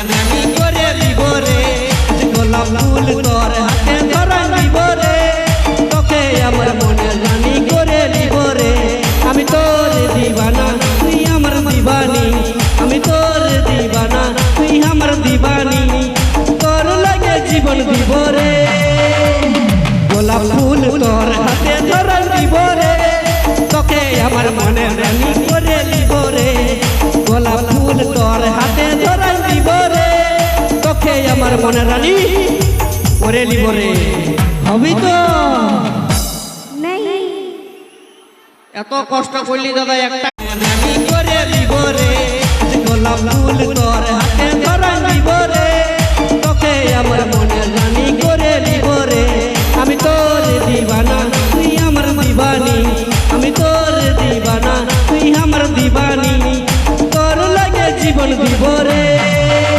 রানী করে দিব রে, গোলাপ ফুল তোর হাতে ধরা দিব রে, তোকে আমার মনে রানী করে দিব রে। আমি তোর দিবানা তুই আমার দিবানি, আমি তোর দিবানা তুই আমার দিবানি, তোর লাগে জীবন দিব রে। গোলাপ ফুল তোর হাতে ধরা দিব রে, তোকে আমার মনে রানী করে দিব রে। গোলাপ ফুল তোর হাতে ধরা দিব রে, তোকে আমার মনে রানী করে দিব রে। হবি তো? এত কষ্ট করলি দাদা একটা রানী করে দিব রে, গোলাপ ফুল তোর হাতে